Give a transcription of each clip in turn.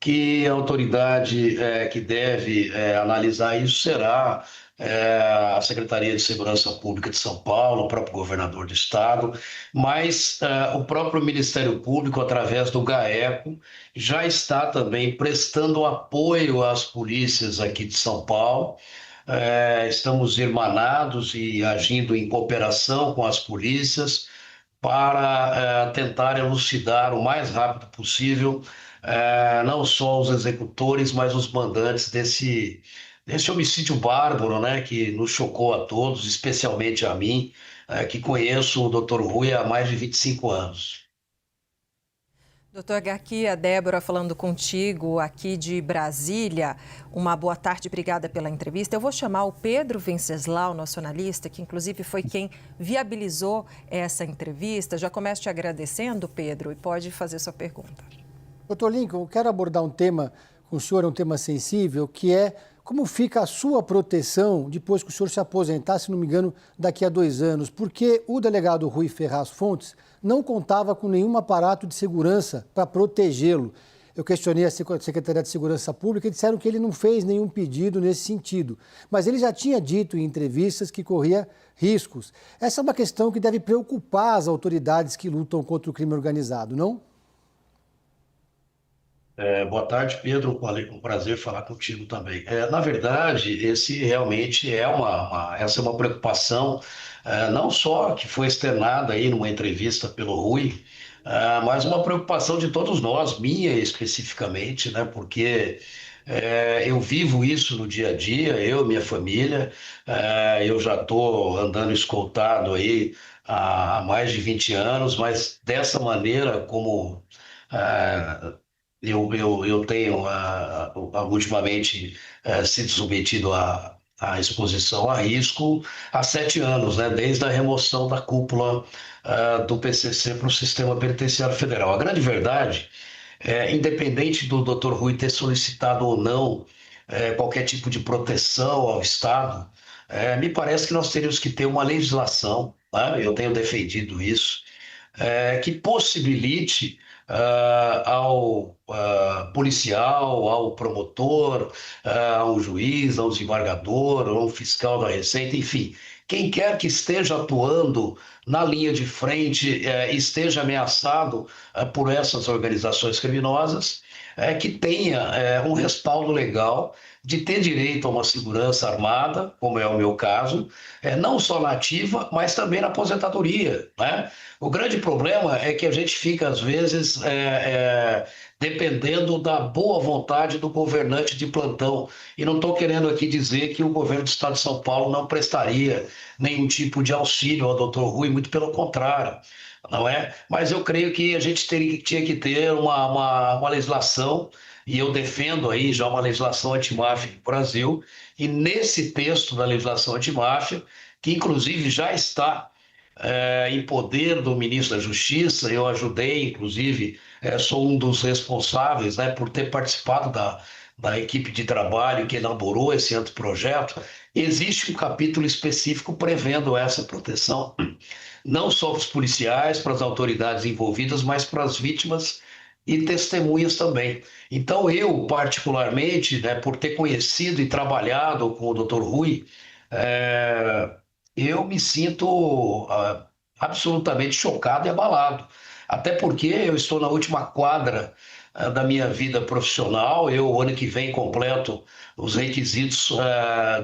que a autoridade que deve analisar isso será a Secretaria de Segurança Pública de São Paulo, o próprio governador do estado, mas o próprio Ministério Público, através do GAECO, já está também prestando apoio às polícias aqui de São Paulo. Estamos irmanados e agindo em cooperação com as polícias para tentar elucidar o mais rápido possível não só os executores, mas os mandantes desse homicídio bárbaro, né, que nos chocou a todos, especialmente a mim, que conheço o Dr. Rui há mais de 25 anos. Doutor Gaki, a Débora falando contigo aqui de Brasília. Uma boa tarde, obrigada pela entrevista. Eu vou chamar o Pedro Venceslau, nosso analista, que inclusive foi quem viabilizou essa entrevista. Já começo te agradecendo, Pedro, e pode fazer sua pergunta. Doutor Lincoln, eu quero abordar um tema com o senhor, um tema sensível, que é como fica a sua proteção depois que o senhor se aposentar, se não me engano, daqui a 2 anos, porque o delegado Rui Ferraz Fontes não contava com nenhum aparato de segurança para protegê-lo. Eu questionei a Secretaria de Segurança Pública e disseram que ele não fez nenhum pedido nesse sentido. Mas ele já tinha dito em entrevistas que corria riscos. Essa é uma questão que deve preocupar as autoridades que lutam contra o crime organizado, não? Boa tarde, Pedro. Um prazer falar contigo também. Na verdade, esse realmente essa é uma preocupação, não só que foi externada aí numa entrevista pelo Rui, mas uma preocupação de todos nós, minha especificamente, né? Porque eu vivo isso no dia a dia, eu e minha família. Eu já estou andando escoltado aí há mais de 20 anos, mas dessa maneira como eu tenho ultimamente sido submetido à exposição a risco há 7 anos, né, desde a remoção da cúpula do PCC para o Sistema Penitenciário Federal. A grande verdade independente do Dr. Rui ter solicitado ou não qualquer tipo de proteção ao Estado, me parece que nós teríamos que ter uma legislação, né, eu tenho defendido isso, que possibilite ao policial, ao promotor, ao juiz, ao desembargador, ao fiscal da Receita, enfim, quem quer que esteja atuando na linha de frente, esteja ameaçado por essas organizações criminosas, que tenha um respaldo legal de ter direito a uma segurança armada, como é o meu caso, não só na ativa, mas também na aposentadoria, né? O grande problema é que a gente fica, às vezes, dependendo da boa vontade do governante de plantão. E não estou querendo aqui dizer que o governo do Estado de São Paulo não prestaria nenhum tipo de auxílio ao Dr. Rui, muito pelo contrário, não é? Mas eu creio que a gente tinha que ter uma legislação, e eu defendo aí já uma legislação antimáfia no Brasil, e nesse texto da legislação antimáfia, que inclusive já está em poder do ministro da Justiça, eu ajudei, inclusive, sou um dos responsáveis, né, por ter participado da equipe de trabalho que elaborou esse anteprojeto. Existe um capítulo específico prevendo essa proteção, não só para os policiais, para as autoridades envolvidas, mas para as vítimas e testemunhas também. Então, eu, particularmente, né, por ter conhecido e trabalhado com o Dr. Rui, eu me sinto absolutamente chocado e abalado. Até porque eu estou na última quadra da minha vida profissional. Eu, ano que vem, completo os requisitos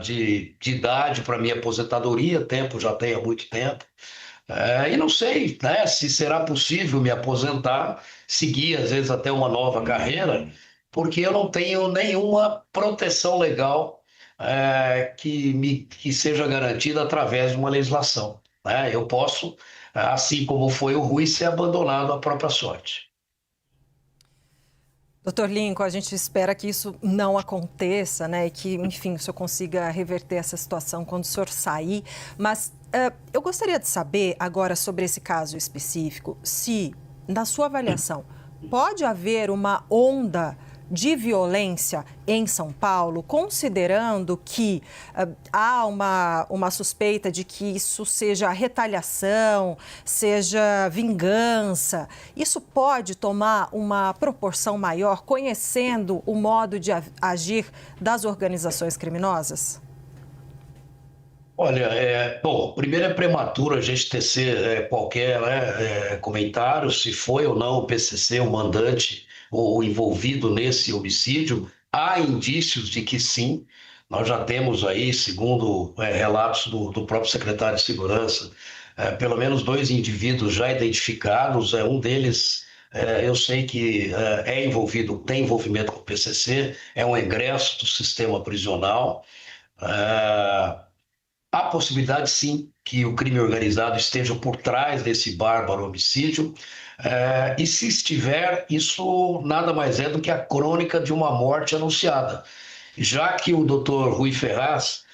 de idade para minha aposentadoria, tempo já tenho há muito tempo. E não sei, né, se será possível me aposentar, seguir às vezes até uma nova carreira, porque eu não tenho nenhuma proteção legal que seja garantida através de uma legislação, né? Eu posso, assim como foi o Rui, ser abandonado à própria sorte. Doutor Lincoln, a gente espera que isso não aconteça, né? E que, enfim, o senhor consiga reverter essa situação quando o senhor sair. Mas eu gostaria de saber agora sobre esse caso específico, se, na sua avaliação, pode haver uma onda de violência em São Paulo, considerando que há uma suspeita de que isso seja retaliação, seja vingança? Isso pode tomar uma proporção maior, conhecendo o modo de agir das organizações criminosas? Olha, bom, primeiro é prematuro a gente tecer qualquer comentário se foi ou não o PCC o mandante ou envolvido nesse homicídio. Há indícios de que sim. Nós já temos aí, segundo relatos do próprio secretário de Segurança, pelo menos 2 indivíduos já identificados. Um deles, eu sei que tem envolvimento com o PCC, é um egresso do sistema prisional. Há possibilidade, sim, que o crime organizado esteja por trás desse bárbaro homicídio. E se estiver, isso nada mais é do que a crônica de uma morte anunciada. Já que o doutor Rui Ferraz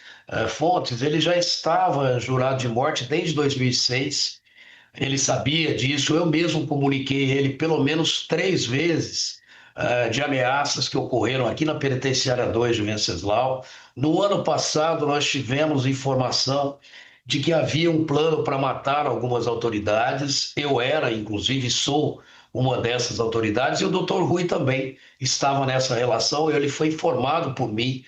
Fontes, ele já estava jurado de morte desde 2006, ele sabia disso, eu mesmo comuniquei ele pelo menos 3 vezes de ameaças que ocorreram aqui na Penitenciária 2 de Venceslau. No ano passado, nós tivemos informação de que havia um plano para matar algumas autoridades. Eu era, inclusive, sou uma dessas autoridades, e o doutor Rui também estava nessa relação. Ele foi informado por mim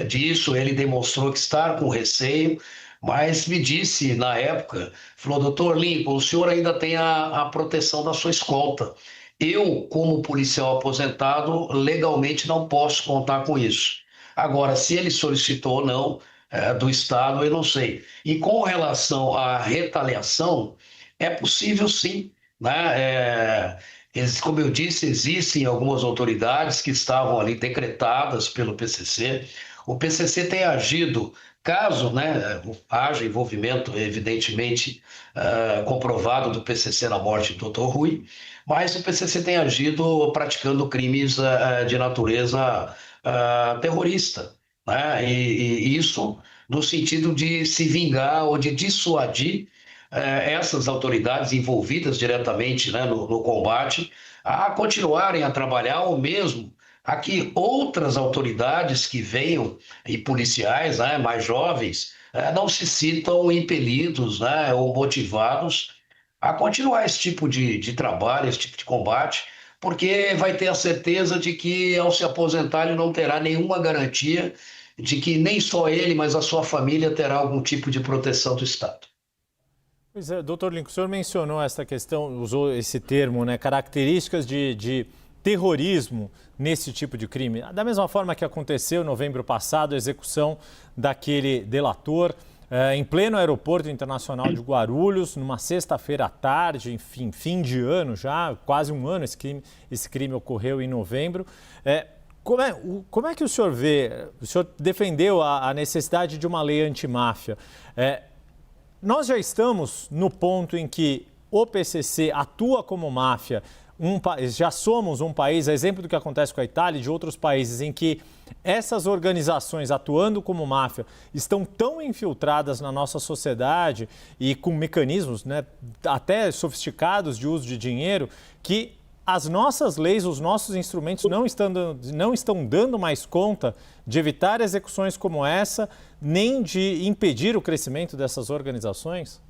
disso, ele demonstrou que está com receio, mas me disse na época, falou: doutor Lincoln, o senhor ainda tem a proteção da sua escolta. Eu, como policial aposentado, legalmente não posso contar com isso. Agora, se ele solicitou ou não do Estado, eu não sei. E com relação à retaliação, é possível sim, né? Como eu disse, existem algumas autoridades que estavam ali decretadas pelo PCC. O PCC tem agido, caso haja envolvimento, evidentemente, comprovado do PCC na morte do Dr. Rui, mas o PCC tem agido praticando crimes de natureza terrorista, né? E isso no sentido de se vingar ou de dissuadir essas autoridades envolvidas diretamente, né, no combate, a continuarem a trabalhar, ou mesmo a que outras autoridades que venham, e policiais, né, mais jovens, não se sintam impelidos, né, ou motivados a continuar esse tipo de trabalho, esse tipo de combate, porque vai ter a certeza de que, ao se aposentar, ele não terá nenhuma garantia de que nem só ele, mas a sua família terá algum tipo de proteção do Estado. Pois é, doutor Lincoln, o senhor mencionou essa questão, usou esse termo, né, características de terrorismo nesse tipo de crime. Da mesma forma que aconteceu em novembro passado, a execução daquele delator em pleno aeroporto internacional de Guarulhos, numa sexta-feira à tarde, enfim, fim de ano já, quase um ano esse crime ocorreu em novembro. Como é que o senhor vê, o senhor defendeu a necessidade de uma lei antimáfia. Nós já estamos no ponto em que o PCC atua como máfia, já somos um país, a exemplo do que acontece com a Itália e de outros países, em que essas organizações atuando como máfia estão tão infiltradas na nossa sociedade e com mecanismos, né, até sofisticados de uso de dinheiro, que as nossas leis, os nossos instrumentos não estão dando mais conta de evitar execuções como essa, nem de impedir o crescimento dessas organizações?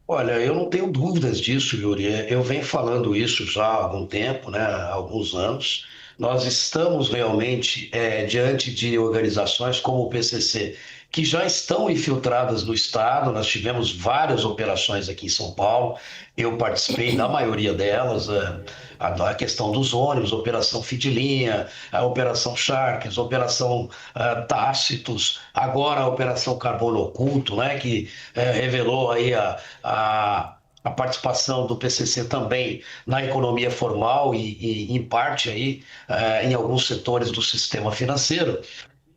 Olha, eu não tenho dúvidas disso, Yuri. Eu venho falando isso já há algum tempo, né, há alguns anos. Nós estamos realmente diante de organizações como o PCC, que já estão infiltradas no Estado. Nós tivemos várias operações aqui em São Paulo, eu participei da maioria delas, a questão dos ônibus, a Operação Fidelinha, a Operação Sharks, a Operação Tácitos, agora a Operação Carbono Oculto, né, que revelou aí a participação do PCC também na economia formal e em parte aí, em alguns setores do sistema financeiro.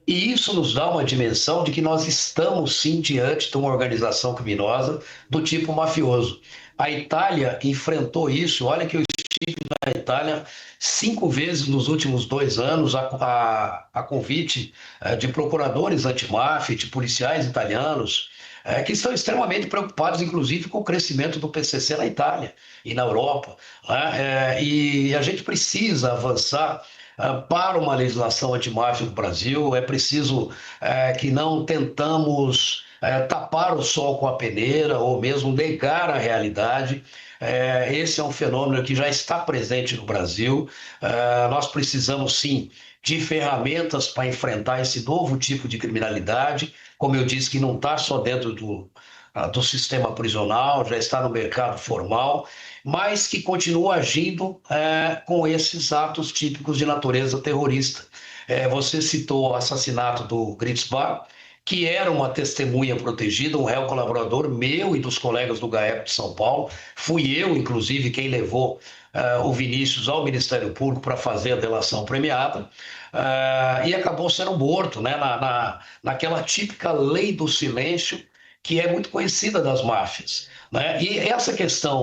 E isso nos dá uma dimensão de que nós estamos, sim, diante de uma organização criminosa do tipo mafioso. A Itália enfrentou isso. Olha que eu estive na A Itália, 5 vezes nos últimos 2 anos, a convite de procuradores antimáfia, de policiais italianos, que estão extremamente preocupados, inclusive, com o crescimento do PCC na Itália e na Europa, né? E a gente precisa avançar para uma legislação antimáfia no Brasil. É preciso que não tentamos tapar o sol com a peneira ou mesmo negar a realidade. Esse é um fenômeno que já está presente no Brasil. Nós precisamos, sim, de ferramentas para enfrentar esse novo tipo de criminalidade. Como eu disse, que não está só dentro do sistema prisional, já está no mercado formal, mas que continua agindo com esses atos típicos de natureza terrorista. Você citou o assassinato do Gritzbar, que era uma testemunha protegida, um réu colaborador meu e dos colegas do GAECO de São Paulo. Fui eu, inclusive, quem levou o Vinícius ao Ministério Público para fazer a delação premiada, e acabou sendo morto, né, naquela típica lei do silêncio, que é muito conhecida das máfias, né? E essa questão